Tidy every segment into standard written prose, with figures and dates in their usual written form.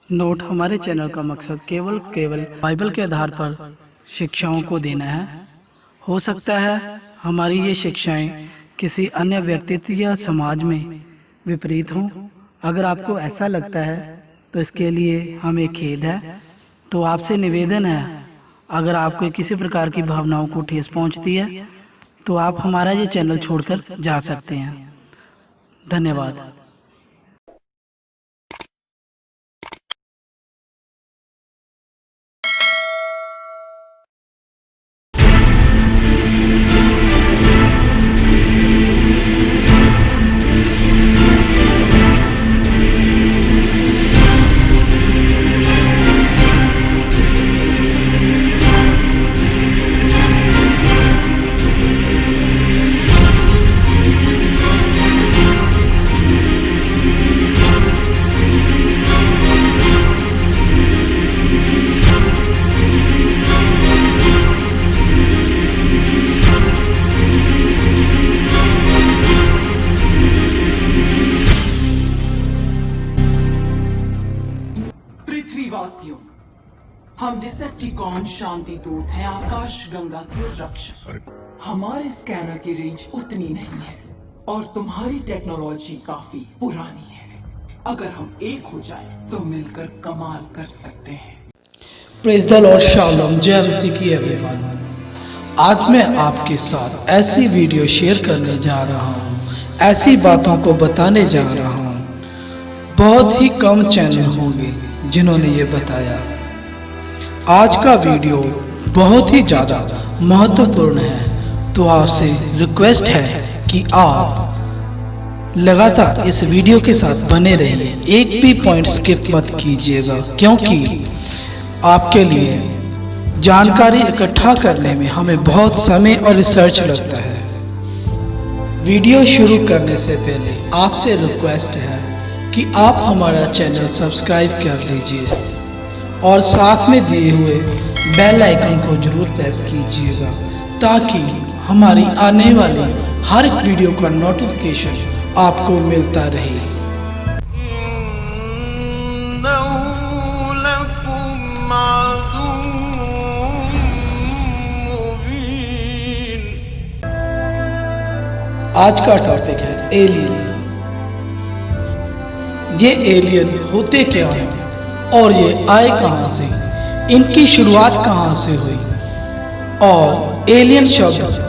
Note: हमारे channel का मकसद केवल बाइबल के आधार पर शिक्षाओं को देना है। हो सकता है हमारी ये शिक्षाएं किसी अन्य व्यक्तित्व या समाज में विपरीत हों। अगर आपको ऐसा लगता है तो इसके लिए हमें खेद है। तो आपसे निवेदन है, अगर आपको किसी प्रकार की भावनाओं को ठेस पहुंचती है तो आप हमारा ये चैनल छोड़कर जा सकते हैं। धन्यवाद। पृथ्वीवासियों, हम डिसेप्टिकॉन शांति दूत हैं, आकाश गंगा के रक्षक। हमारे स्कैनर की रेंज उतनी नहीं है और तुम्हारी टेक्नोलॉजी काफी पुरानी है। अगर हम एक हो जाए तो मिलकर कमाल कर सकते हैं। प्रेज़ द लॉर्ड, शालोम, जय मसीह की एवरीवन। आज मैं आपके साथ ऐसी वीडियो शेयर करने जा रहा हूँ, ऐसी बातों को बताने जा रहा हूँ। बहुत ही कम चैनल होंगे जिन्होंने ये बताया। आज का वीडियो बहुत ही ज़्यादा महत्वपूर्ण है, तो आपसे रिक्वेस्ट है कि आप लगातार इस वीडियो के साथ बने रहिए, एक भी पॉइंट स्किप मत कीजिएगा, क्योंकि आपके लिए जानकारी इकट्ठा करने में हमें बहुत समय और रिसर्च लगता है। वीडियो शुरू करने से पहले आपसे रिक्वेस्ट है कि आप हमारा चैनल सब्सक्राइब कर लीजिए और साथ में दिए हुए बेल आइकन को जरूर प्रेस कीजिएगा, ताकि हमारी आने वाली हर एक वीडियो का नोटिफिकेशन आपको मिलता रहे। आज का टॉपिक है एलियन। ये एलियन होते क्या हैं और ये आए कहाँ से, इनकी शुरुआत कहाँ से हुई और एलियन शब्द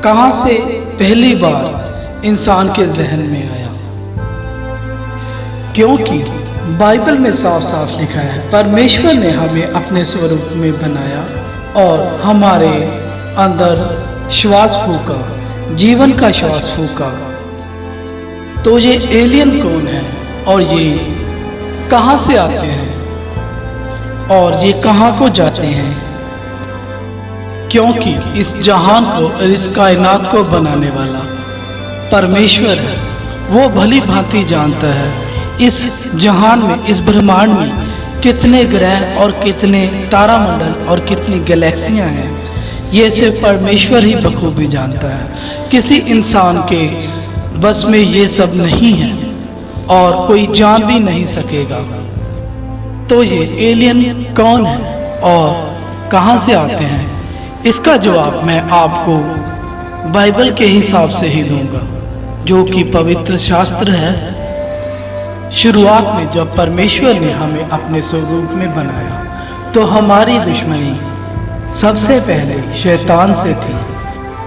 कहाँ से पहली बार इंसान के जहन में आया। क्योंकि बाइबल में साफ साफ लिखा है, परमेश्वर ने हमें अपने स्वरूप में बनाया और हमारे अंदर श्वास फूका, जीवन का श्वास फूका। तो ये एलियन कौन है और ये कहाँ से आते हैं और ये कहाँ को जाते हैं? क्योंकि इस जहान को और इस कायनात को बनाने वाला परमेश्वर है। वो भली भांति जानता है इस जहान में, इस ब्रह्मांड में कितने ग्रह और कितने तारामंडल और कितनी गैलेक्सियां हैं। ये सिर्फ परमेश्वर ही बखूबी जानता है। किसी इंसान के बस में ये सब नहीं है और कोई जान भी नहीं सकेगा। तो ये एलियन कौन है और कहां से आते हैं, इसका जवाब मैं आपको बाइबल के हिसाब से ही दूंगा, जो कि पवित्र शास्त्र है। शुरुआत में जब परमेश्वर ने हमें अपने स्वरूप में बनाया, तो हमारी दुश्मनी सबसे पहले शैतान से थी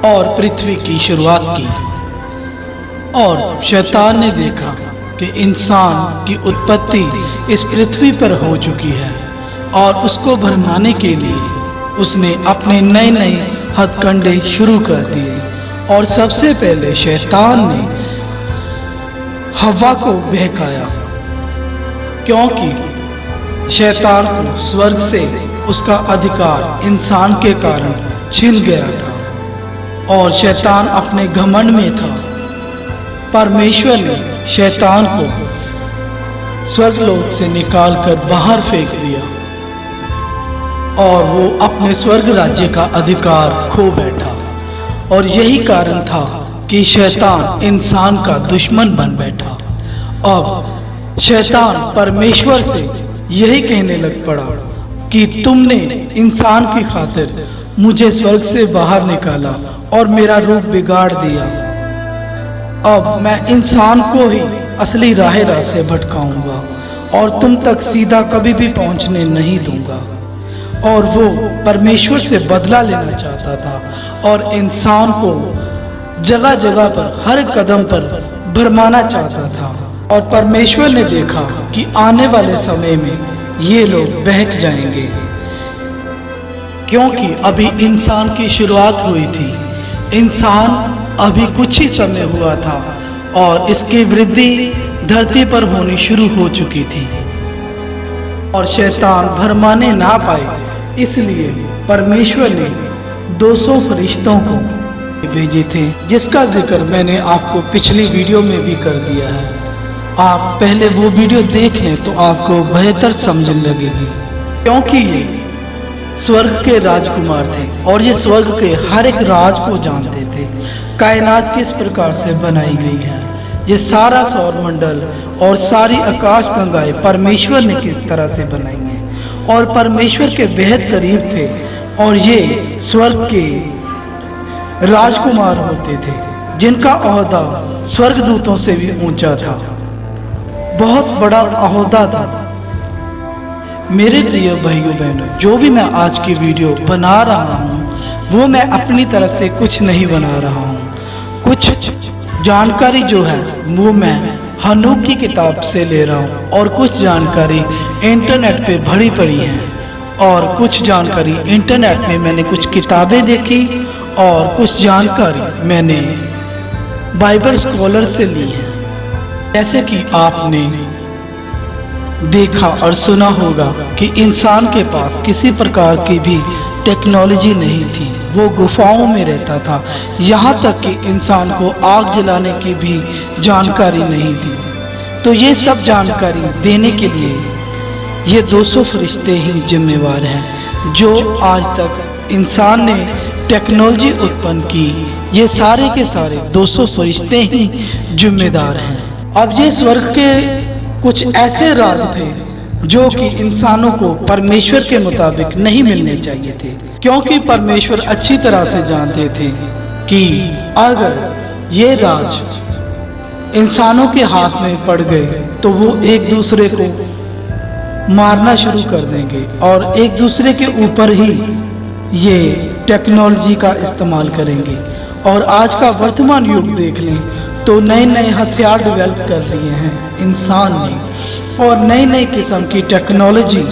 और पृथ्वी की शुरुआत की। और शैतान ने देखा कि इंसान की उत्पत्ति इस पृथ्वी पर हो चुकी है और उसको भरमाने के लिए उसने अपने नए नए हथकंडे शुरू कर दिए। और सबसे पहले शैतान ने हव्वा को बहकाया, क्योंकि शैतान को स्वर्ग से उसका अधिकार इंसान के कारण छिन गया था और शैतान अपने घमंड में था। परमेश्वर ने शैतान को स्वर्गलोक से निकालकर बाहर फेंक दिया और वो अपने स्वर्ग राज्य का अधिकार खो बैठा। और यही कारण था कि शैतान इंसान का दुश्मन बन बैठा। अब शैतान परमेश्वर से यही कहने लग पड़ा कि तुमने इंसान की खातिर मुझे स्वर्ग से बाहर निकाला और मेरा रूप बिगाड़ दिया। अब मैं इंसान को ही असली राह से भटकाऊंगा और तुम तक सीधा कभी भी पहुंचने नहीं दूंगा। और वो परमेश्वर से बदला लेना चाहता था और इंसान को जगह जगह पर हर कदम पर भरमाना चाहता था। और परमेश्वर ने देखा कि आने वाले समय में ये लोग बहक जाएंगे, क्योंकि अभी इंसान की शुरुआत हुई थी। इंसान अभी कुछ ही समय हुआ था और इसकी वृद्धि धरती पर होनी शुरू हो चुकी थी और शैतान भरमाने ना पाए, इसलिए परमेश्वर ने 200 फरिश्तों को भेजे थे, जिसका जिक्र मैंने आपको पिछली वीडियो में भी कर दिया है। आप पहले वो वीडियो देख लें तो आपको बेहतर समझ लगेगी, क्योंकि ये स्वर्ग के राजकुमार थे और ये स्वर्ग के हर एक राज को जानते थे। कायनात किस प्रकार से बनाई गई है, ये सारा सौर मंडल और सारी आकाश गंगाएं परमेश्वर ने किस तरह से बनाई हैं और परमेश्वर के बेहद करीब थे। और ये स्वर्ग के राजकुमार होते थे जिनका ओहदा स्वर्गदूतों से भी ऊंचा था, बहुत बड़ा ओहदा था। मेरे प्रिय भाइयों बहनों, जो भी मैं आज की वीडियो बना रहा हूँ वो मैं अपनी तरफ से कुछ नहीं बना रहा हूँ। कुछ जानकारी जो है वो मैं हनूक की किताब से ले रहा हूँ और कुछ जानकारी इंटरनेट पे भरी पड़ी है और कुछ जानकारी इंटरनेट में मैंने कुछ किताबें देखी और कुछ जानकारी मैंने बाइबल स्कॉलर से ली है। जैसे कि आपने देखा और सुना होगा कि इंसान के पास किसी प्रकार की भी टेक्नोलॉजी नहीं थी, वो गुफाओं में रहता था। यहाँ तक कि इंसान को आग जलाने की भी जानकारी नहीं थी। तो ये सब जानकारी देने के लिए ये 200 फरिश्ते ही जिम्मेवार हैं, जो आज तक इंसान ने टेक्नोलॉजी उत्पन्न की। ये सारे के सारे 200 फरिश्ते ही जिम्मेदार हैं। अब ये स्वर्ग के कुछ ऐसे राज थे जो कि इंसानों को परमेश्वर के मुताबिक नहीं मिलने चाहिए थे, क्योंकि परमेश्वर अच्छी तरह से जानते थे कि अगर ये राज इंसानों के हाथ में पड़ गए तो वो एक दूसरे को मारना शुरू कर देंगे और एक दूसरे के ऊपर ही ये टेक्नोलॉजी का इस्तेमाल करेंगे। और आज का वर्तमान युग देख लें तो नए नए हथियार डेवलप कर लिए हैं इंसान ने और नई नई किस्म की टेक्नोलॉजी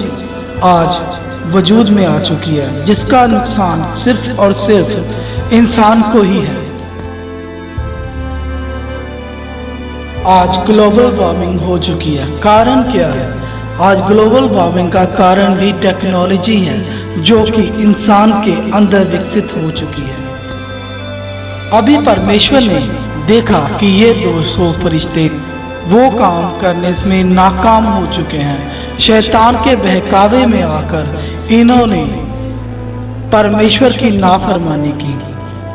आज वजूद में आ चुकी है, जिसका नुकसान सिर्फ और सिर्फ इंसान को ही है। आज ग्लोबल वार्मिंग हो चुकी है। कारण क्या है? आज ग्लोबल वार्मिंग का कारण भी टेक्नोलॉजी है जो कि इंसान के अंदर विकसित हो चुकी है। अभी परमेश्वर ने देखा कि ये 200 फरिश्ते वो काम करने में नाकाम हो चुके हैं। शैतान के बहकावे में आकर इन्होंने परमेश्वर की नाफरमानी की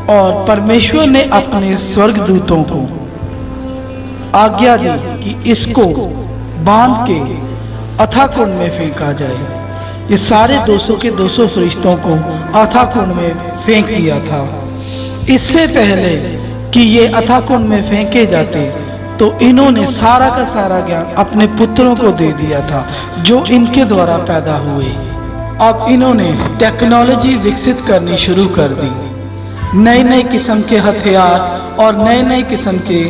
और परमेश्वर ने अपने स्वर्गदूतों को आज्ञा दी कि इसको बांध के अथाह कुंड में फेंका जाए। ये सारे 200 के 200 फरिश्तों को अथाह कुंड में फेंक दिया था। इससे पहले कि ये अथाह कुंड में फेंके जाते तो इन्होंने सारा का सारा ज्ञान अपने पुत्रों को दे दिया था जो इनके द्वारा पैदा हुए। अब इन्होंने टेक्नोलॉजी विकसित करनी शुरू कर दी, नए नए किस्म के हथियार और नए नए किस्म के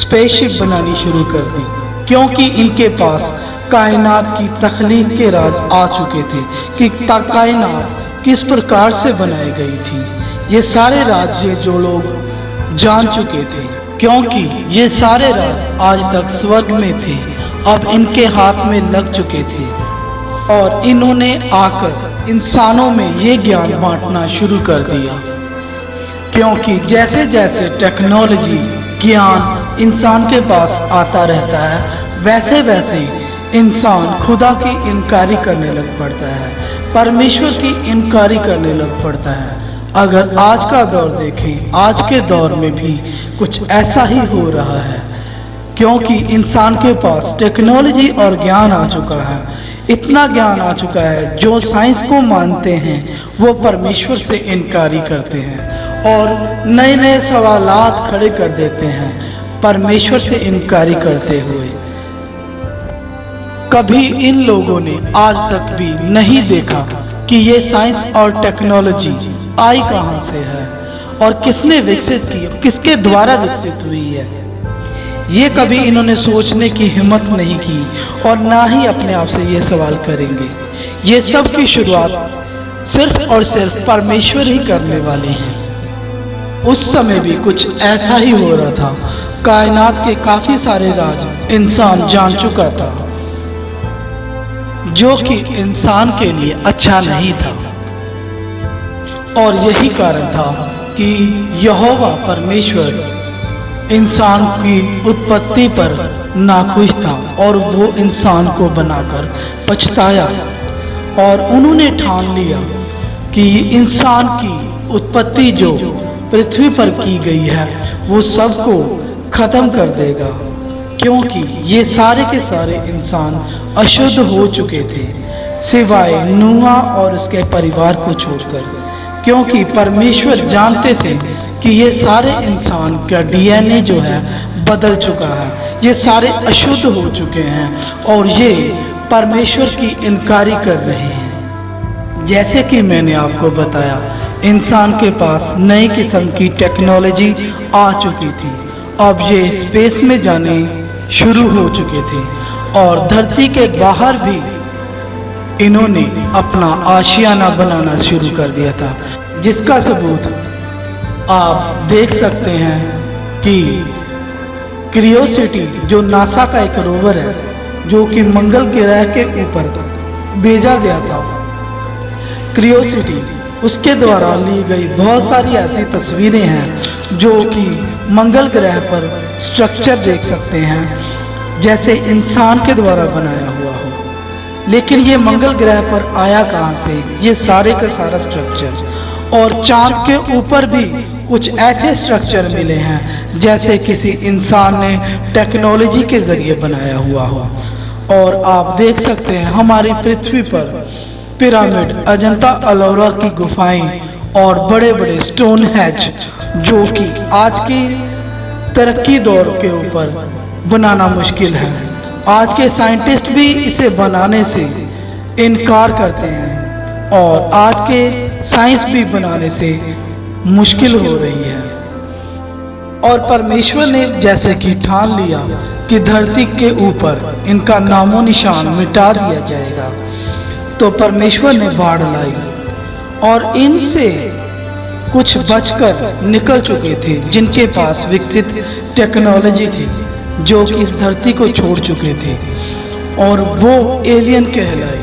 स्पेसशिप बनानी शुरू कर दी, क्योंकि इनके पास कायनात की तख्लीक के राज आ चुके थे कि कायनात किस प्रकार से बनाई गई थी। ये सारे राज्य जो लोग जान चुके थे, क्योंकि ये सारे राज आज तक स्वर्ग में थे, अब इनके हाथ में लग चुके थे और इन्होंने आकर इंसानों में ये ज्ञान बांटना शुरू कर दिया। क्योंकि जैसे जैसे टेक्नोलॉजी ज्ञान इंसान के पास आता रहता है, वैसे वैसे इंसान खुदा की इनकारी करने लग पड़ता है, परमेश्वर की इनकारी करने लग पड़ता है। अगर आज का दौर देखें, आज के दौर में भी कुछ ऐसा ही हो रहा है, क्योंकि इंसान के पास टेक्नोलॉजी और ज्ञान आ चुका है। इतना ज्ञान आ चुका है, जो साइंस को मानते हैं वो परमेश्वर से इनकारी करते हैं और नए नए सवालात खड़े कर देते हैं परमेश्वर से इनकारी करते हुए। कभी इन लोगों ने आज तक भी नहीं देखा कि ये साइंस और टेक्नोलॉजी आई कहां से है और किसने विकसित की, किसके द्वारा विकसित हुई है। ये कभी इन्होंने सोचने की हिम्मत नहीं की और ना ही अपने आप से ये सवाल करेंगे। ये सब की शुरुआत सिर्फ और सिर्फ परमेश्वर ही करने वाले हैं। उस समय भी कुछ ऐसा ही हो रहा था। कायनात के काफी सारे राज इंसान जान चुका था, जो कि इंसान के लिए अच्छा नहीं था। और यही कारण था कि यहोवा परमेश्वर इंसान की उत्पत्ति पर नाखुश था और वो इंसान को बनाकर पछताया और उन्होंने ठान लिया कि इंसान की उत्पत्ति जो पृथ्वी पर की गई है वो सबको खत्म कर देगा, क्योंकि ये सारे के सारे इंसान अशुद्ध हो चुके थे सिवाय नूह और उसके परिवार को छोड़कर, क्योंकि परमेश्वर जानते थे कि ये सारे इंसान का डीएनए जो है बदल चुका है, ये सारे अशुद्ध हो चुके हैं और ये परमेश्वर की इनकारी कर रहे हैं। जैसे कि मैंने आपको बताया, इंसान के पास नई किस्म की टेक्नोलॉजी आ चुकी थी। अब ये स्पेस में जाने शुरू हो चुके थे और धरती के बाहर भी इन्होंने अपना आशियाना बनाना शुरू कर दिया था, जिसका सबूत आप देख सकते हैं कि क्यूरियोसिटी जो नासा का एक रोवर है, जो कि मंगल ग्रह के ऊपर भेजा गया था, क्यूरियोसिटी उसके द्वारा ली गई बहुत सारी ऐसी तस्वीरें हैं जो कि मंगल ग्रह पर स्ट्रक्चर देख सकते हैं जैसे इंसान के द्वारा बनाया हुआ हो। लेकिन ये मंगल ग्रह पर आया कहाँ से, ये सारे का सारा स्ट्रक्चर। और चांद के ऊपर भी कुछ ऐसे स्ट्रक्चर मिले हैं जैसे किसी इंसान ने टेक्नोलॉजी के जरिए बनाया हुआ हो। और आप देख सकते हैं हमारी पृथ्वी पर पिरामिड, अजंता अलोरा की गुफाएं और बड़े बड़े स्टोन हैच, जो कि आज की तरक्की दौर के ऊपर बनाना मुश्किल है। आज के साइंटिस्ट भी इसे बनाने से इनकार करते हैं और आज के साइंस भी बनाने से मुश्किल हो रही है। और परमेश्वर ने जैसे कि ठान लिया कि धरती के ऊपर इनका नामो निशान मिटा दिया जाएगा, तो परमेश्वर ने बाढ़ लाई और इनसे कुछ बचकर निकल चुके थे जिनके पास विकसित टेक्नोलॉजी थी, जो कि इस धरती को छोड़ चुके थे, और वो एलियन कहलाए।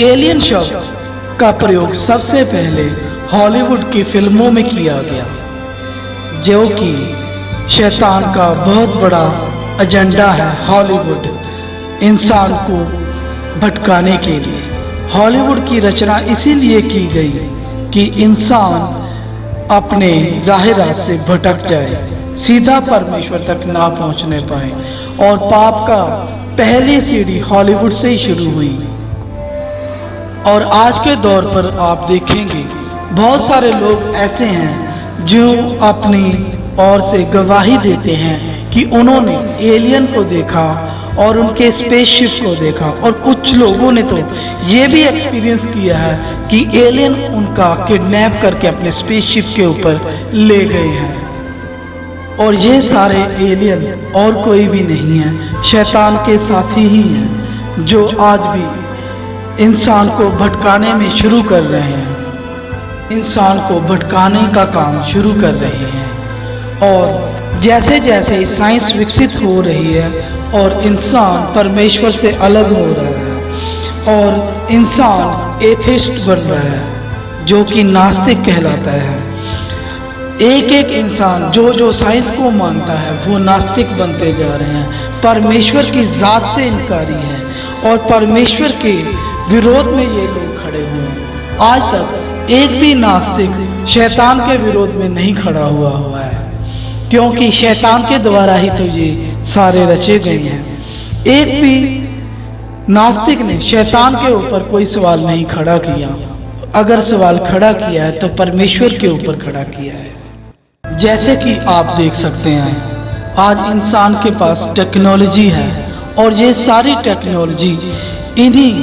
एलियन शब्द का प्रयोग सबसे पहले हॉलीवुड की फिल्मों में किया गया, जो कि शैतान का बहुत बड़ा एजेंडा है। हॉलीवुड इंसान को भटकाने के लिए हॉलीवुड की रचना इसीलिए की गई कि इंसान अपने राह रास्त से भटक जाए, सीधा परमेश्वर तक ना पहुंचने पाए। और पाप का पहली सीढ़ी हॉलीवुड से ही शुरू हुई। और आज के दौर पर आप देखेंगे बहुत सारे लोग ऐसे हैं जो अपनी ओर से गवाही देते हैं कि उन्होंने एलियन को देखा और उनके स्पेसशिप को देखा। और कुछ लोगों ने तो ये भी एक्सपीरियंस किया है कि एलियन उनका किडनैप करके अपने स्पेसशिप के ऊपर ले गए हैं। और ये सारे एलियन और कोई भी नहीं है, शैतान के साथी ही हैं, जो आज भी इंसान को भटकाने में शुरू कर रहे हैं, इंसान को भटकाने का काम शुरू कर रहे हैं। और जैसे जैसे साइंस विकसित हो रही है और इंसान परमेश्वर से अलग हो रहा है और इंसान एथिस्ट बन रहा है, जो कि नास्तिक कहलाता है। एक एक इंसान जो जो साइंस को मानता है वो नास्तिक बनते जा रहे हैं, परमेश्वर की जात से इनकारी हैं और परमेश्वर के विरोध में ये लोग खड़े हुए हैं। आज तक एक भी नास्तिक शैतान के विरोध में नहीं खड़ा हुआ है, क्योंकि शैतान के द्वारा ही तो ये सारे रचे गए हैं। एक भी नास्तिक ने शैतान के ऊपर कोई सवाल नहीं खड़ा किया। अगर सवाल खड़ा किया है तो परमेश्वर के ऊपर खड़ा किया है। जैसे कि आप देख सकते हैं, आज इंसान के पास टेक्नोलॉजी है और ये सारी टेक्नोलॉजी इन्हीं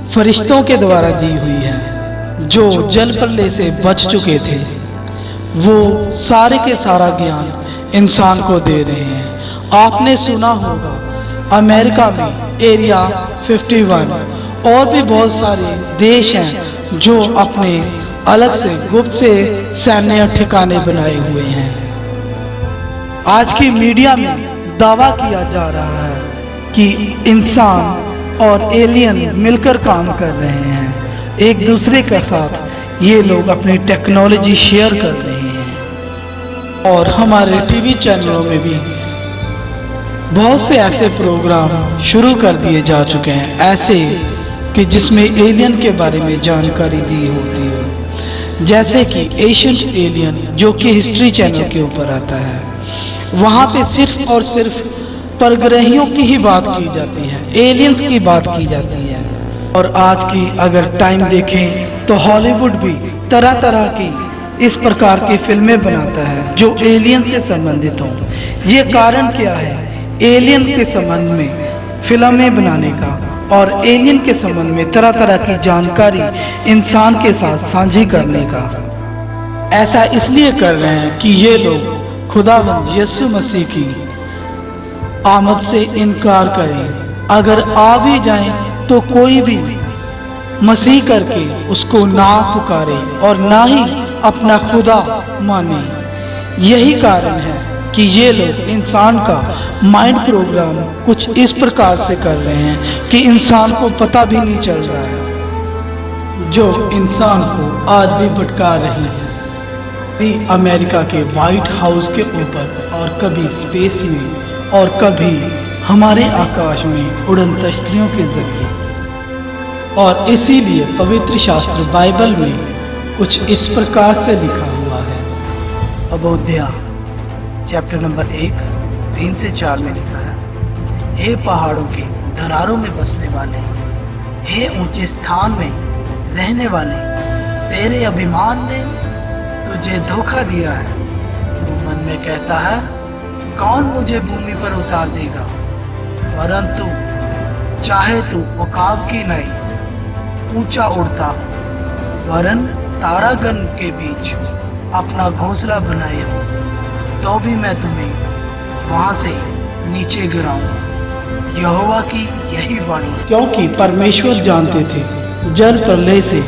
फरिश्तों के द्वारा दी हुई है जो जल प्रलय से बच चुके थे। वो सारे के सारा ज्ञान इंसान को दे रहे हैं। आपने सुना होगा अमेरिका में एरिया 51 और भी बहुत सारे देश हैं जो अपने अलग से गुप्त से सैन्य ठिकाने बनाए हुए हैं। आज की मीडिया में दावा किया जा रहा है कि इंसान और एलियन मिलकर काम कर रहे हैं। एक दूसरे के साथ ये लोग अपनी टेक्नोलॉजी शेयर कर रहे हैं। और हमारे टीवी चैनलों में भी बहुत से ऐसे प्रोग्राम शुरू कर दिए जा चुके हैं, ऐसे कि जिसमें एलियन के बारे में जानकारी दी होती है। जैसे कि एशियंट एलियन जो कि हिस्ट्री चैनल के ऊपर आता है, वहाँ पे सिर्फ और सिर्फ परग्रहियों की ही बात की जाती है, एलियंस की बात की जाती है। और आज की अगर टाइम देखें तो हॉलीवुड भी तरह तरह की इस प्रकार की फिल्में बनाता है जो एलियन से संबंधित हों। ये कारण क्या है एलियन के संबंध में फिल्में बनाने का और एलियन के संबंध में तरह तरह की जानकारी इंसान के साथ साझी करने का? ऐसा इसलिए कर रहे हैं कि ये लोग खुदावंद यीशु मसीह की आमद से इनकार करें। अगर आ भी जाएं तो कोई भी मसीह करके उसको ना पुकारे और ना ही अपना खुदा माने। यही कारण है कि ये लोग इंसान का माइंड प्रोग्राम कुछ इस प्रकार से कर रहे हैं कि इंसान को पता भी नहीं चल रहा है, जो इंसान को आज भी भटका रही है। कभी अमेरिका के व्हाइट हाउस के ऊपर और कभी स्पेस में और कभी हमारे आकाश में उड़न तश्तियों के जरिए। और इसीलिए पवित्र शास्त्र बाइबल में कुछ इस प्रकार से लिखा हुआ है। अबोध्या चैप्टर नंबर 1 3 से 4 में लिखा है, हे पहाड़ों के दरारों में बसने वाले, हे ऊंचे स्थान में रहने वाले, तेरे अभिमान ने तुझे धोखा दिया है। तू मन में कहता है, कौन मुझे भूमि पर उतार देगा? परंतु चाहे तू उकाब की नहीं ऊंचा उड़ता, वरन तारागण के बीच अपना घोंसला बनाए हो, तो भी मैं तुम्हें वहां से नीचे गिराऊंगा। यहोवा की यही वाणी है। क्योंकि परमेश्वर जानते थे जल प्रलय से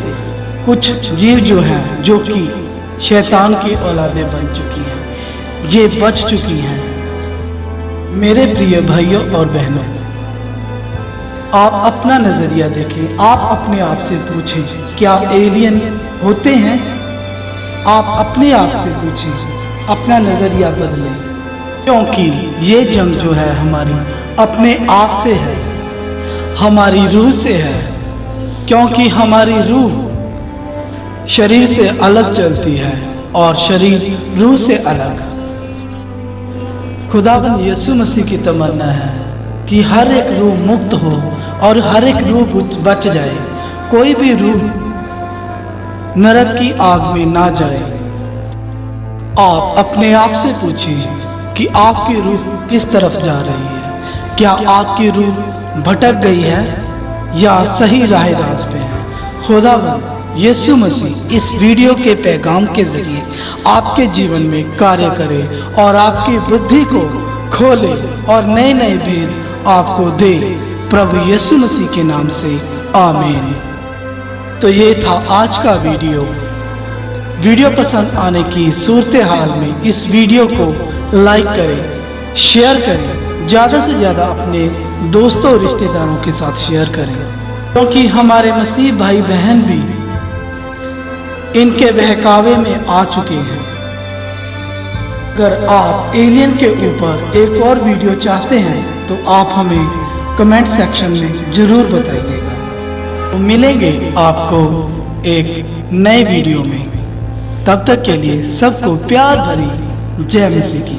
कुछ जीव जो हैं, जो कि शैतान की औलादें बन चुकी हैं, ये बच चुकी हैं। मेरे प्रिय भाइयों और बहनों, आप अपना नजरिया देखें। आप अपने आप से पूछें, क्या एलियन होते हैं? आप अपने आप से पूछें, अपना नजरिया बदलें। क्योंकि ये जंग जो है हमारी अपने आप से है, हमारी रूह से है। क्योंकि हमारी रूह शरीर से अलग चलती है और शरीर रूह से अलग। खुदावंद यीशु मसीह की तमन्ना है कि हर एक रूह मुक्त हो और हर एक रूह बच जाए, कोई भी रूह नरक की आग में ना जाए। आप अपने आप से पूछिए कि आपकी रूह किस तरफ जा रही है। क्या आपकी रूह भटक गई है या सही राह रास्ते पे है? खुदावंद यीशु मसीह इस वीडियो के पैगाम के जरिए आपके जीवन में कार्य करे और आपकी बुद्धि को खोले और नए नए भेद आपको दे। प्रभु यीशु मसीह के नाम से आमीन। तो ये था आज का वीडियो पसंद आने की सूरत हाल में इस वीडियो को लाइक करें, शेयर करें, ज़्यादा से ज़्यादा अपने दोस्तों और रिश्तेदारों के साथ शेयर करें, क्योंकि हमारे मसीह भाई बहन भी इनके बहकावे में आ चुके हैं। अगर आप एलियन के ऊपर एक और वीडियो चाहते हैं तो आप हमें कमेंट सेक्शन में ज़रूर बताइएगा। तो मिलेंगे आपको एक नए वीडियो में। तब तक के लिए सबको प्यार भरी जय मसीह की।